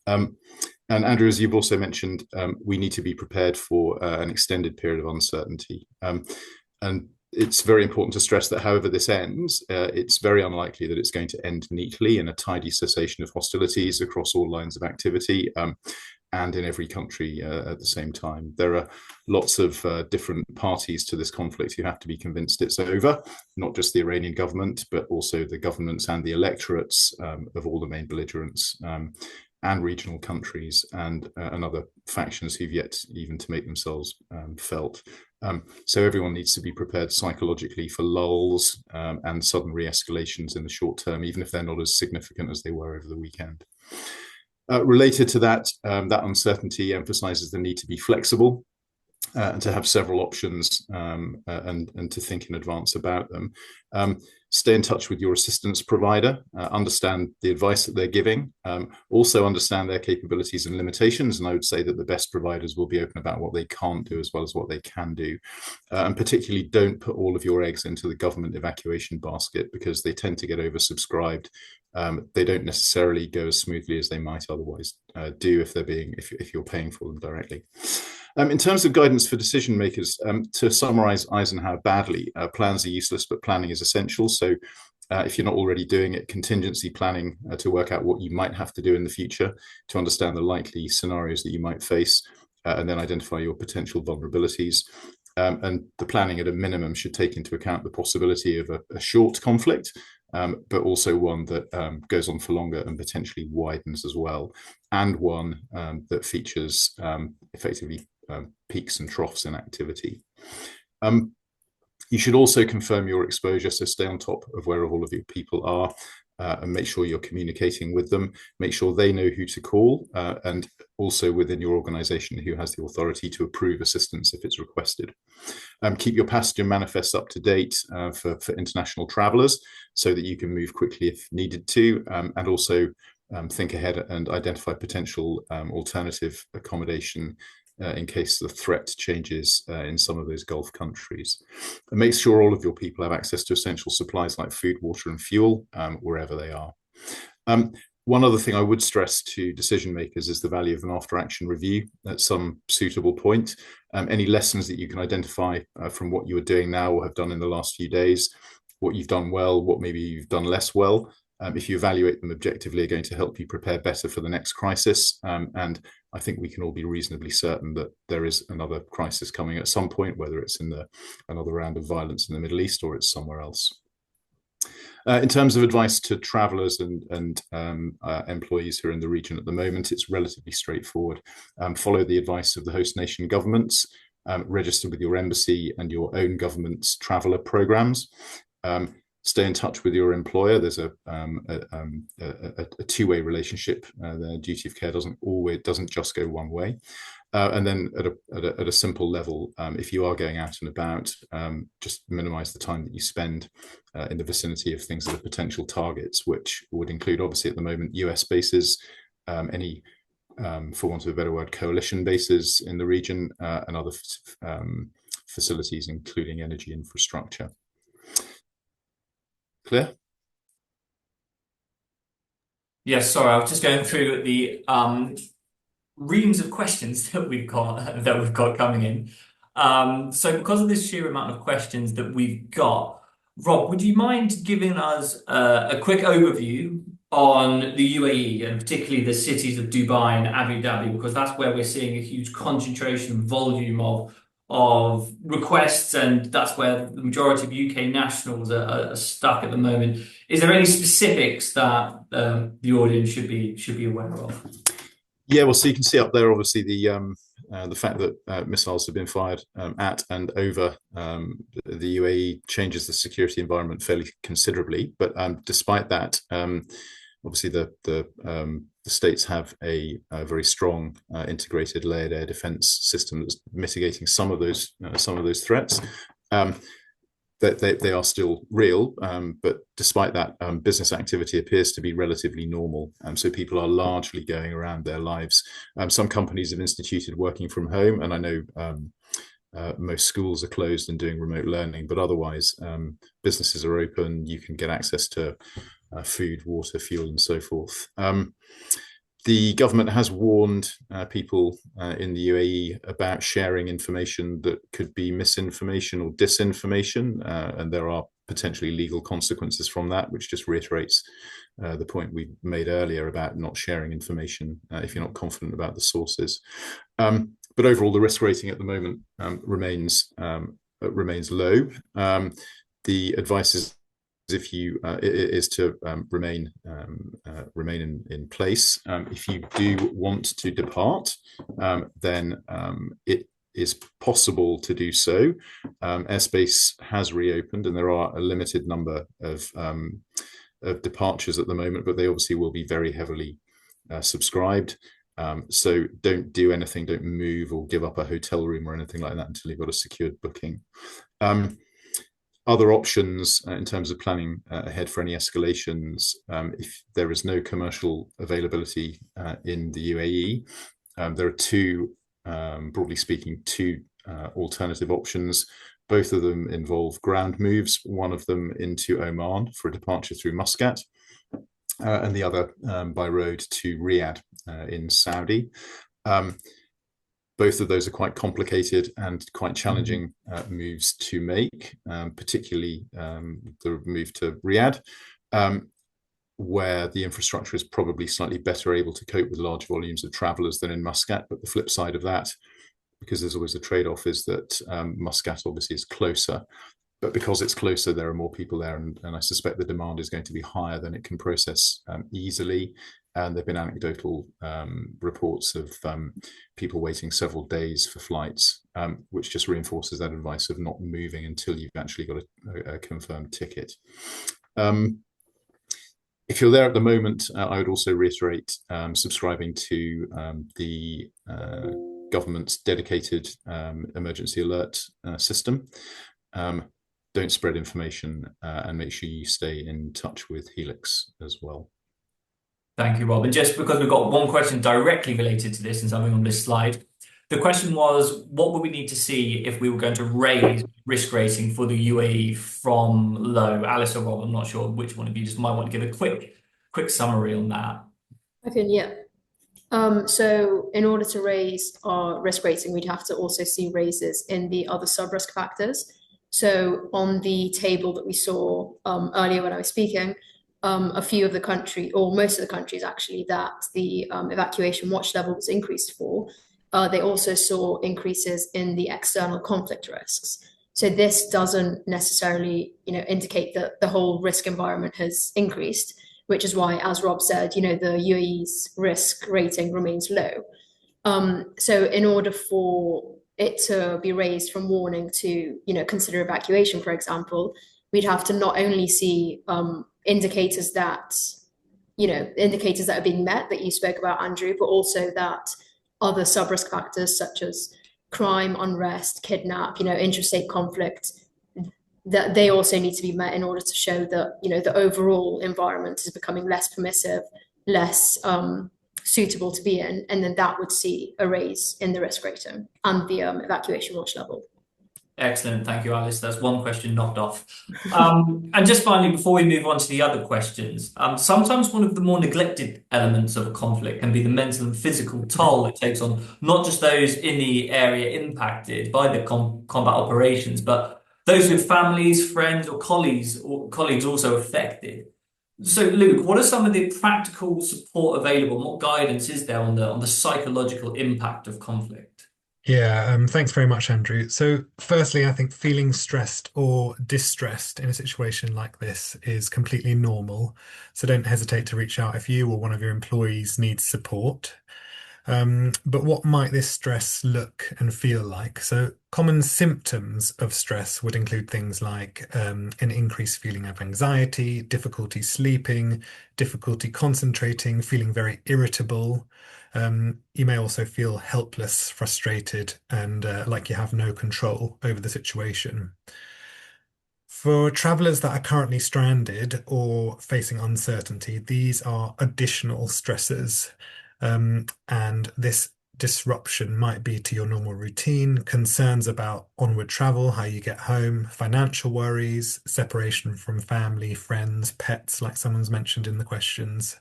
And Andrew, as you've also mentioned, we need to be prepared for an extended period of uncertainty. And it's very important to stress that however this ends, it's very unlikely that it's going to end neatly in a tidy cessation of hostilities across all lines of activity. and in every country at the same time. There are lots of different parties to this conflict who have to be convinced it's over, not just the Iranian government, but also the governments and the electorates of all the main belligerents, and regional countries and other factions who've yet even to make themselves felt. So everyone needs to be prepared psychologically for lulls and sudden re-escalations in the short term, even if they're not as significant as they were over the weekend. Related to that, that uncertainty emphasizes the need to be flexible and to have several options and to think in advance about them. Stay in touch with your assistance provider, understand the advice that they're giving, also understand their capabilities and limitations. And I would say that the best providers will be open about what they can't do as well as what they can do. And particularly don't put all of your eggs into the government evacuation basket, because they tend to get oversubscribed. They don't necessarily go as smoothly as they might otherwise do if you're paying for them directly. In terms of guidance for decision makers, to summarize Eisenhower badly, plans are useless, but planning is essential. So if you're not already doing it, contingency planning to work out what you might have to do in the future, to understand the likely scenarios that you might face, and then identify your potential vulnerabilities. And the planning at a minimum should take into account the possibility of a short conflict, but also one that goes on for longer and potentially widens as well, and one that features effectively peaks and troughs in activity. You should also confirm your exposure, so stay on top of where all of your people are and make sure you're communicating with them. Make sure they know who to call, and also within your organization who has the authority to approve assistance if it's requested. Keep your passenger manifests up to date for international travelers so that you can move quickly if needed to, and also think ahead and identify potential alternative accommodation in case the threat changes in some of those Gulf countries. And make sure all of your people have access to essential supplies like food, water, and fuel wherever they are. One other thing I would stress to decision makers is the value of an after-action review at some suitable point. Any lessons that you can identify from what you are doing now or have done in the last few days, what you've done well, what maybe you've done less well, if you evaluate them objectively, are going to help you prepare better for the next crisis. And I think we can all be reasonably certain that there is another crisis coming at some point, whether it's in another round of violence in the Middle East or it's somewhere else. In terms of advice to travelers and employees who are in the region at the moment, it's relatively straightforward. Follow the advice of the host nation governments, register with your embassy and your own government's traveler programs. Stay in touch with your employer. There's a two-way relationship. The duty of care doesn't just go one way. And then at a simple level, if you are going out and about, just minimize the time that you spend in the vicinity of things that are potential targets, which would include, obviously, at the moment, US bases, any, for want of a better word, coalition bases in the region, and other facilities, including energy infrastructure. Clear? Yes, sorry, I was just going through the reams of questions that we've got coming in. So because of this sheer amount of questions that we've got, Rob, would you mind giving us a quick overview on the UAE and particularly the cities of Dubai and Abu Dhabi, because that's where we're seeing a huge concentration volume of requests, and that's where the majority of UK nationals are stuck at the moment. Is there any specifics that the audience should be aware of? Yeah, well, so you can see up there, obviously, the fact that missiles have been fired at and over the UAE changes the security environment fairly considerably. But despite that, obviously the states have a very strong integrated layered air defense system that's mitigating some of those threats. They are still real, but despite that, business activity appears to be relatively normal. So people are largely going around their lives. Some companies have instituted working from home, and I know most schools are closed and doing remote learning, but otherwise businesses are open. You can get access to food, water, fuel, and so forth. The government has warned people in the UAE about sharing information that could be misinformation or disinformation, and there are potentially legal consequences from that, which just reiterates the point we made earlier about not sharing information if you're not confident about the sources. But overall, the risk rating at the moment remains low. The advice is to remain in place. If you do want to depart, then it is possible to do so. Airspace has reopened, and there are a limited number of departures at the moment, but they obviously will be very heavily subscribed. So don't do anything, don't move or give up a hotel room or anything like that until you've got a secured booking. Other options in terms of planning ahead for any escalations, if there is no commercial availability in the UAE, there are broadly speaking, two alternative options. Both of them involve ground moves, one of them into Oman for a departure through Muscat, and the other by road to Riyadh in Saudi. Both of those are quite complicated and quite challenging moves to make, particularly the move to Riyadh, where the infrastructure is probably slightly better able to cope with large volumes of travellers than in Muscat. But the flip side of that, because there's always a trade-off, is that Muscat obviously is closer. But because it's closer, there are more people there, and I suspect the demand is going to be higher than it can process easily. And there have been anecdotal reports of people waiting several days for flights, which just reinforces that advice of not moving until you've actually got a confirmed ticket. If you're there at the moment, I would also reiterate subscribing to the government's dedicated emergency alert system. Don't spread information, and make sure you stay in touch with Healix as well. Thank you, Rob. And just because we've got one question directly related to this and something on this slide, the question was, what would we need to see if we were going to raise risk rating for the UAE from low? Alice or Rob, I'm not sure which one of you just might want to give a quick summary on that. Yeah. So in order to raise our risk rating, we'd have to also see raises in the other sub-risk factors. So on the table that we saw earlier when I was speaking, a few of the country, or most of the countries actually, that the evacuation watch level was increased for, they also saw increases in the external conflict risks. So this doesn't necessarily, indicate that the whole risk environment has increased, which is why, as Rob said, the UAE's risk rating remains low. So in order for it to be raised from warning to, consider evacuation, for example, we'd have to not only see indicators that are being met that you spoke about, Andrew, but also that other sub-risk factors such as crime, unrest, kidnap, interstate conflict, that they also need to be met in order to show that, the overall environment is becoming less permissive, less suitable to be in, and then that would see a raise in the risk rating and the evacuation watch level. Excellent. Thank you, Alice. That's one question knocked off. And just finally, before we move on to the other questions, sometimes one of the more neglected elements of a conflict can be the mental and physical toll it takes on not just those in the area impacted by the combat operations, but those with families, friends, or colleagues also affected. So, Luke, what are some of the practical support available, and what guidance is there on the psychological impact of conflict? Yeah, thanks very much, Andrew. So firstly, I think feeling stressed or distressed in a situation like this is completely normal. So don't hesitate to reach out if you or one of your employees needs support. But what might this stress look and feel like? So common symptoms of stress would include things like an increased feeling of anxiety, difficulty sleeping, difficulty concentrating, feeling very irritable. You may also feel helpless, frustrated, and like you have no control over the situation. For travellers that are currently stranded or facing uncertainty, these are additional stressors. And this disruption might be to your normal routine, concerns about onward travel, how you get home, financial worries, separation from family, friends, pets, like someone's mentioned in the questions.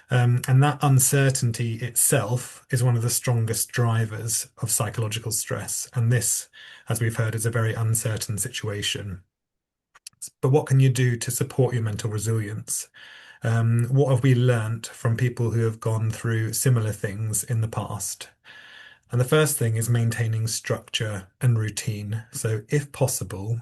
And that uncertainty itself is one of the strongest drivers of psychological stress. And this, as we've heard, is a very uncertain situation. But what can you do to support your mental resilience? What have we learnt from people who have gone through similar things in the past? And the first thing is maintaining structure and routine. So, if possible,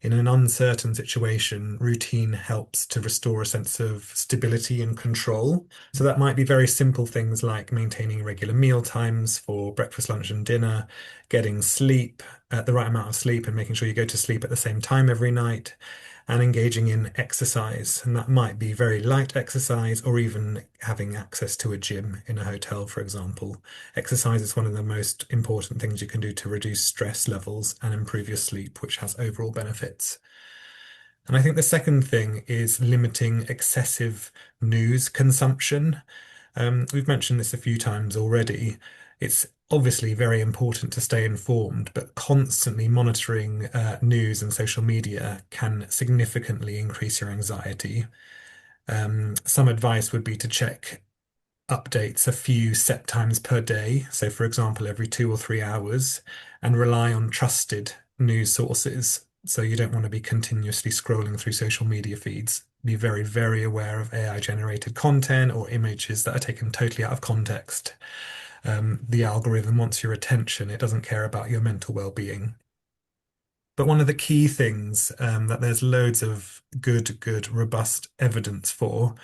in an uncertain situation, routine helps to restore a sense of stability and control. So, that might be very simple things like maintaining regular meal times for breakfast, lunch, and dinner, getting sleep, the right amount of sleep, and making sure you go to sleep at the same time every night, and engaging in exercise. And that might be very light exercise or even having access to a gym in a hotel, for example. Exercise is one of the most important things you can do to reduce stress levels and improve your sleep, which has overall benefits. And I think the second thing is limiting excessive news consumption. We've mentioned this a few times already. It's obviously very important to stay informed, but constantly monitoring news and social media can significantly increase your anxiety. Some advice would be to check updates a few set times per day. So, for example, every 2 or 3 hours, and rely on trusted news sources. So, you don't want to be continuously scrolling through social media feeds. Be very, very aware of AI generated content or images that are taken totally out of context. The algorithm wants your attention, it doesn't care about your mental well-being. But one of the key things that there's loads of good, robust evidence for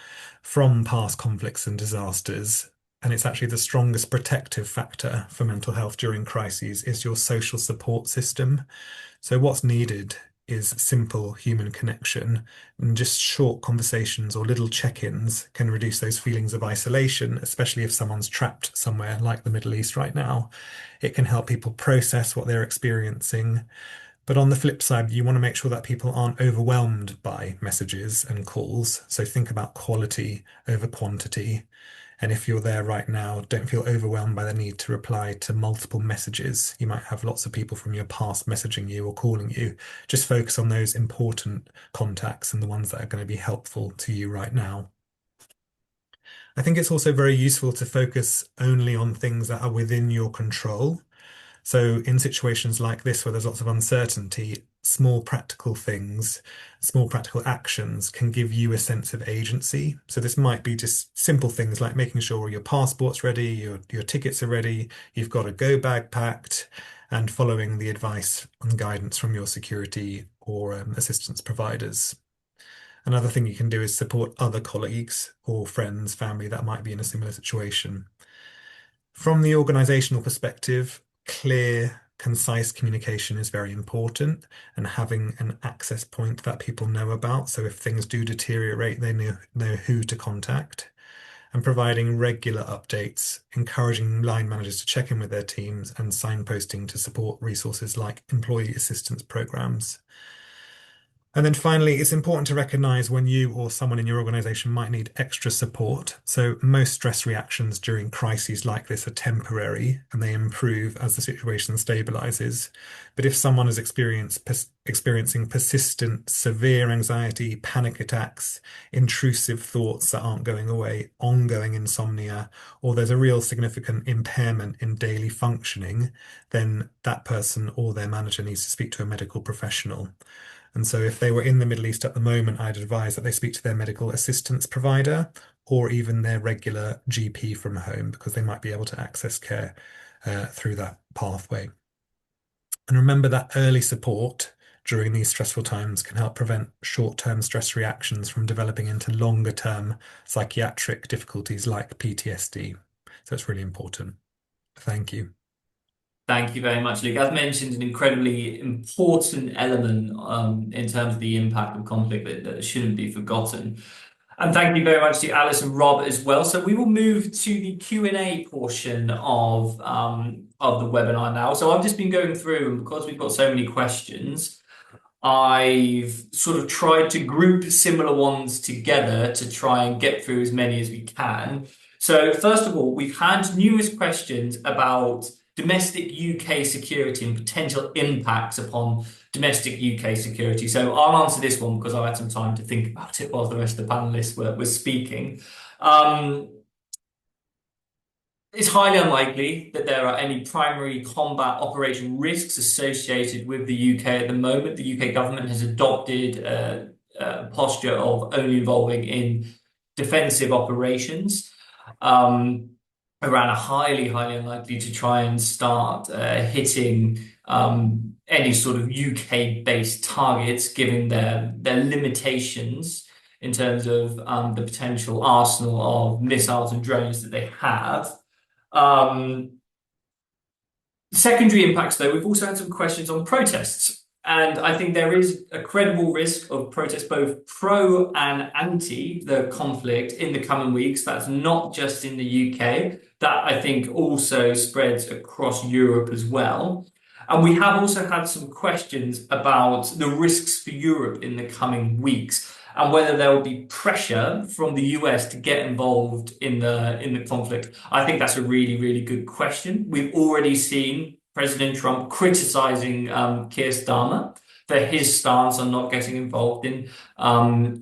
from past conflicts and disasters, and it's actually the strongest protective factor for mental health during crises, is your social support system. So what's needed is simple human connection, and just short conversations or little check-ins can reduce those feelings of isolation, especially if someone's trapped somewhere like the Middle East right now. It can help people process what they're experiencing. But on the flip side, you want to make sure that people aren't overwhelmed by messages and calls. So think about quality over quantity. And if you're there right now, don't feel overwhelmed by the need to reply to multiple messages. You might have lots of people from your past messaging you or calling you. Just focus on those important contacts and the ones that are going to be helpful to you right now. I think it's also very useful to focus only on things that are within your control. So in situations like this where there's lots of uncertainty, small practical things, small practical actions can give you a sense of agency. So this might be just simple things like making sure your passport's ready, your tickets are ready, you've got a go bag packed, and following the advice and guidance from your security or assistance providers. Another thing you can do is support other colleagues or friends, family that might be in a similar situation. From the organizational perspective, clear, concise communication is very important, and having an access point that people know about. So if things do deteriorate, they know who to contact. And providing regular updates, encouraging line managers to check in with their teams, and signposting to support resources like employee assistance programs. And then finally, it's important to recognize when you or someone in your organization might need extra support. So most stress reactions during crises like this are temporary and they improve as the situation stabilizes. But if someone is experiencing persistent, severe anxiety, panic attacks, intrusive thoughts that aren't going away, ongoing insomnia, or there's a real significant impairment in daily functioning, then that person or their manager needs to speak to a medical professional. And so if they were in the Middle East at the moment, I'd advise that they speak to their medical assistance provider or even their regular GP from home, because they might be able to access care through that pathway. And remember that early support during these stressful times can help prevent short-term stress reactions from developing into longer-term psychiatric difficulties like PTSD. So it's really important. Thank you. Thank you very much, Luke. As mentioned, an incredibly important element in terms of the impact of conflict that shouldn't be forgotten. And thank you very much to Alice and Rob as well. So we will move to the Q&A portion of the webinar now. So I've just been going through, and because we've got so many questions, I've sort of tried to group similar ones together to try and get through as many as we can. So first of all, we've had numerous questions about domestic UK security and potential impacts upon domestic UK security. So I'll answer this one because I had some time to think about it while the rest of the panelists were speaking. it's highly unlikely that there are any primary combat operation risks associated with the UK at the moment. The UK government has adopted a posture of only involving in defensive operations. Iran are highly unlikely to try and start hitting any sort of UK-based targets, given their limitations in terms of the potential arsenal of missiles and drones that they have. Secondary impacts, though, we've also had some questions on protests. And I think there is a credible risk of protests, both pro and anti the conflict in the coming weeks. That's not just in the UK. That, I think, also spreads across Europe as well. And we have also had some questions about the risks for Europe in the coming weeks and whether there will be pressure from the US to get involved in the conflict. I think that's a really good question. We've already seen President Trump criticizing Keir Starmer for his stance on not getting involved in the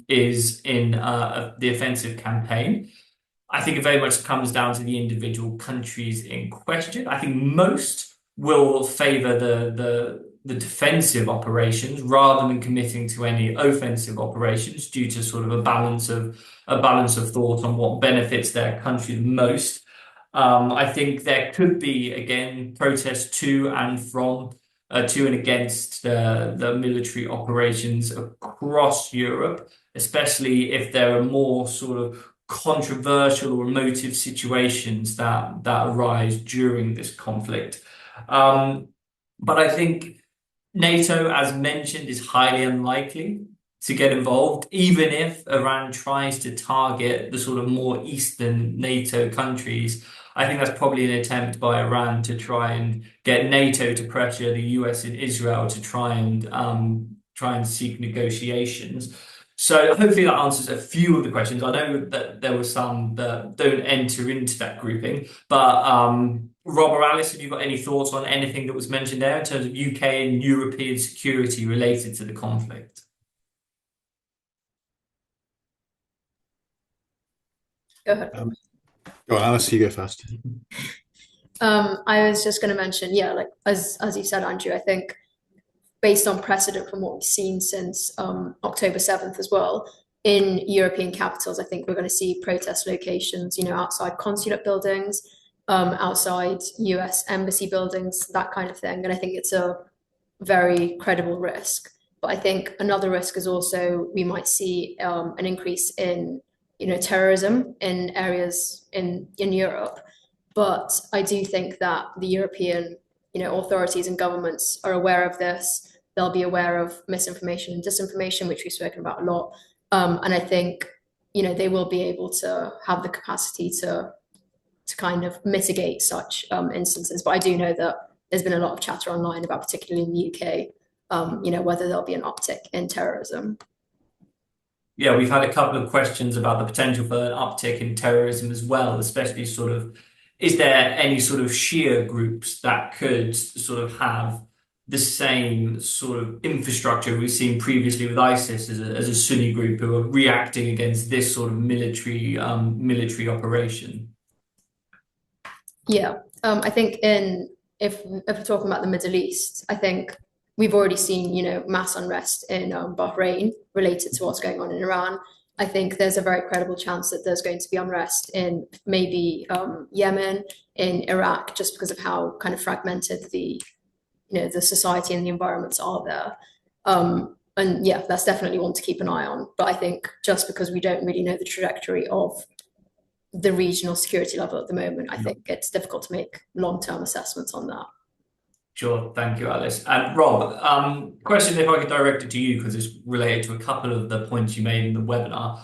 offensive campaign. I think it very much comes down to the individual countries in question. I think most will favor the defensive operations rather than committing to any offensive operations due to sort of a balance of thought on what benefits their country the most. I think there could be, again, protests to and against the military operations across Europe, especially if there are more sort of controversial or emotive situations that arise during this conflict. But I think NATO, as mentioned, is highly unlikely to get involved, even if Iran tries to target the sort of more eastern NATO countries. I think that's probably an attempt by Iran to try and get NATO to pressure the US and Israel to try and seek negotiations. So hopefully that answers a few of the questions. I know that there were some that don't enter into that grouping, but Rob or Alice, have you got any thoughts on anything that was mentioned there in terms of UK and European security related to the conflict? Go ahead. Go on, Alice, you go first. I was just going to mention, yeah, like as you said, Andrew, I think based on precedent from what we've seen since October 7th as well, in European capitals, I think we're going to see protest locations, outside consulate buildings, outside US embassy buildings, that kind of thing. And I think it's a very credible risk. But I think another risk is also we might see an increase in, terrorism in areas in Europe. But I do think that the European, authorities and governments are aware of this. They'll be aware of misinformation and disinformation, which we've spoken about a lot. And I think, they will be able to have the capacity to kind of mitigate such instances. But I do know that there's been a lot of chatter online about, particularly in the UK, whether there'll be an uptick in terrorism. Yeah, we've had a couple of questions about the potential for an uptick in terrorism as well, especially sort of, is there any sort of Shia groups that could sort of have the same sort of infrastructure we've seen previously with ISIS as a Sunni group who are reacting against this sort of military operation? Yeah, I think if we're talking about the Middle East, I think we've already seen, mass unrest in Bahrain related to what's going on in Iran. I think there's a very credible chance that there's going to be unrest in maybe Yemen, in Iraq, just because of how kind of fragmented the society and the environments are there. And yeah, that's definitely one to keep an eye on. But I think just because we don't really know the trajectory of the regional security level at the moment, I think it's difficult to make long-term assessments on that. Sure, thank you, Alice. And Rob, question if I could direct it to you because it's related to a couple of the points you made in the webinar.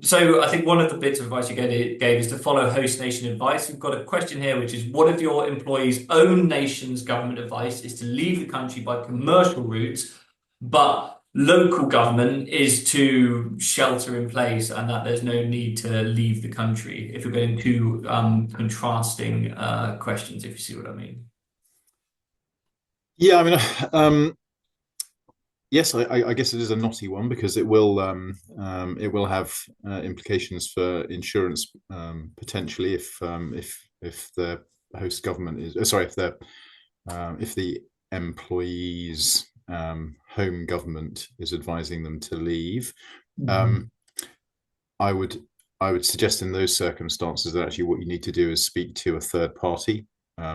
So I think one of the bits of advice you gave is to follow host nation advice. We've got a question here, which is, what if your employee's own nation's government advice is to leave the country by commercial routes, but local government is to shelter in place and that there's no need to leave the country? If you're going to contrasting questions, if you see what I mean. Yeah, I mean, yes, I guess it is a knotty one because it will have implications for insurance potentially if if the host government is if the employee's home government is advising them to leave. I would suggest in those circumstances that actually what you need to do is speak to a third party. I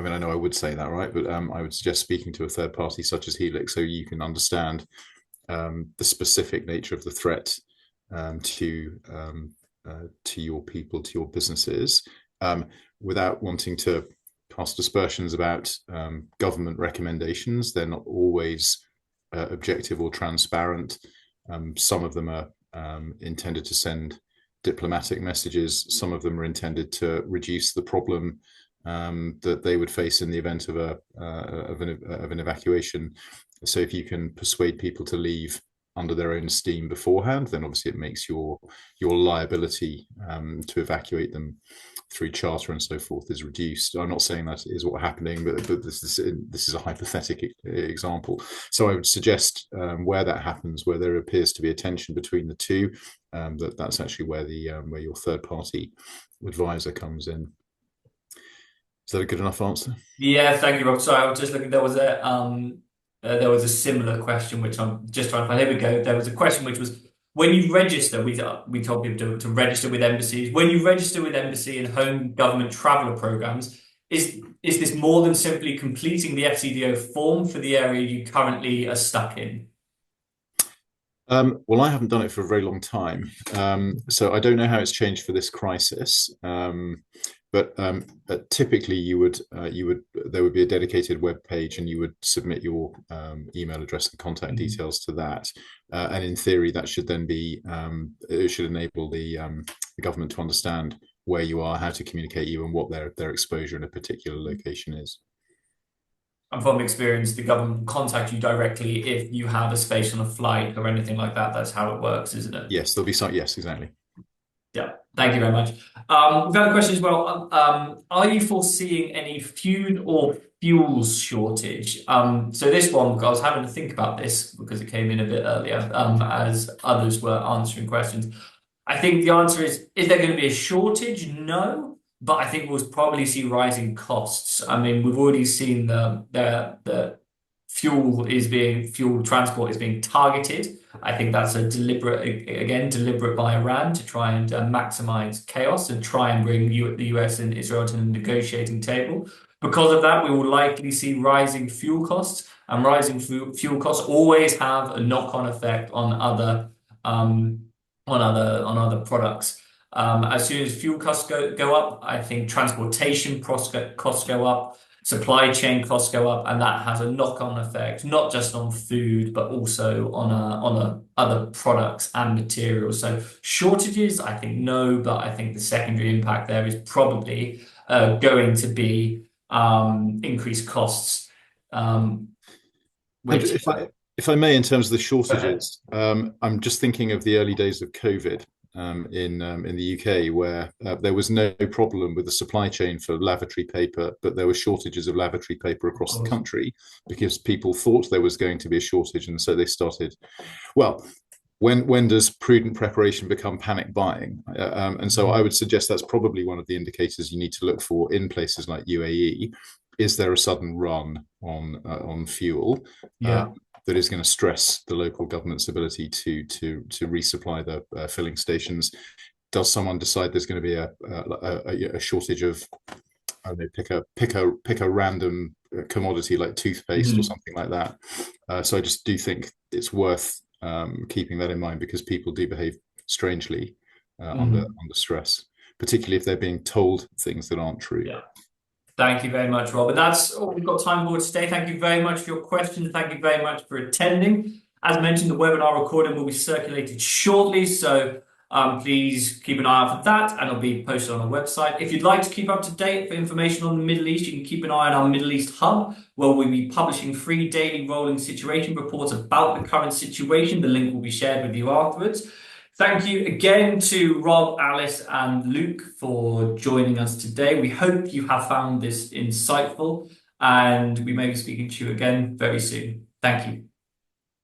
mean, I know I would say that, right? But I would suggest speaking to a third party such as Healix, so you can understand the specific nature of the threat to your people, to your businesses, without wanting to cast aspersions about government recommendations. They're not always objective or transparent. Some of them are intended to send diplomatic messages. Some of them are intended to reduce the problem that they would face in the event of an evacuation. So if you can persuade people to leave under their own steam beforehand, then obviously it makes your liability to evacuate them through charter and so forth is reduced. I'm not saying that is what's happening, but this is a hypothetical example. So I would suggest where that happens, where there appears to be a tension between the two, that's actually where where your third party advisor comes in. Is that a good enough answer? Yeah, thank you, Rob. Sorry, I was just looking. There was a similar question which I'm just trying to find. Here we go. There was a question which was, when you register, we told people to register with embassies. When you register with embassy and home government traveller programs, is this more than simply completing the FCDO form for the area you currently are stuck in? Well, I haven't done it for a very long time, so I don't know how it's changed for this crisis. But typically, there would be a dedicated web page, and you would submit your email address and contact details to that. And in theory, that should then be it should enable the government to understand where you are, how to communicate you, and what their exposure in a particular location is. And from experience, the government will contact you directly if you have a space on a flight or anything like that. That's how it works, isn't it? Yes, there'll be some. Yes, exactly. Yeah, thank you very much. We've got a question as well. Are you foreseeing any food or fuels shortage? So this one, I was having to think about this because it came in a bit earlier, as others were answering questions. I think the answer is there going to be a shortage? No. But I think we'll probably see rising costs. I mean, we've already seen the fuel transport is being targeted. I think that's a deliberate by Iran to try and maximize chaos and try and bring the US and Israel to the negotiating table. Because of that, we will likely see rising fuel costs, and rising fuel costs always have a knock-on effect on other products. As soon as fuel costs go up, I think transportation costs go up, supply chain costs go up, and that has a knock-on effect, not just on food, but also on other products and materials. So shortages, I think no, but I think the secondary impact there is probably going to be increased costs. If I may, in terms of the shortages, I'm just thinking of the early days of COVID. In the UK, where there was no problem with the supply chain for lavatory paper, but there were shortages of lavatory paper across the country because people thought there was going to be a shortage, and so they started. Well, when does prudent preparation become panic buying? And so I would suggest that's probably one of the indicators you need to look for in places like UAE. Is there a sudden run on fuel? Yeah. That is going to stress the local government's ability to resupply the filling stations. Does someone decide there's going to be a shortage of, I don't know, pick a random commodity like toothpaste or something like that? So I just do think it's worth keeping that in mind, because people do behave strangely under stress, particularly if they're being told things that aren't true. Yeah. Thank you very much, Rob. And that's all we've got time for today. Thank you very much for your questions. Thank you very much for attending. As mentioned, the webinar recording will be circulated shortly, so please keep an eye out for that, and it'll be posted on our website. If you'd like to keep up to date for information on the Middle East, you can keep an eye on our Middle East Hub, where we'll be publishing free daily rolling situation reports about the current situation. The link will be shared with you afterwards. Thank you again to Rob, Alice, and Luke for joining us today. We hope you have found this insightful, and we may be speaking to you again very soon. Thank you.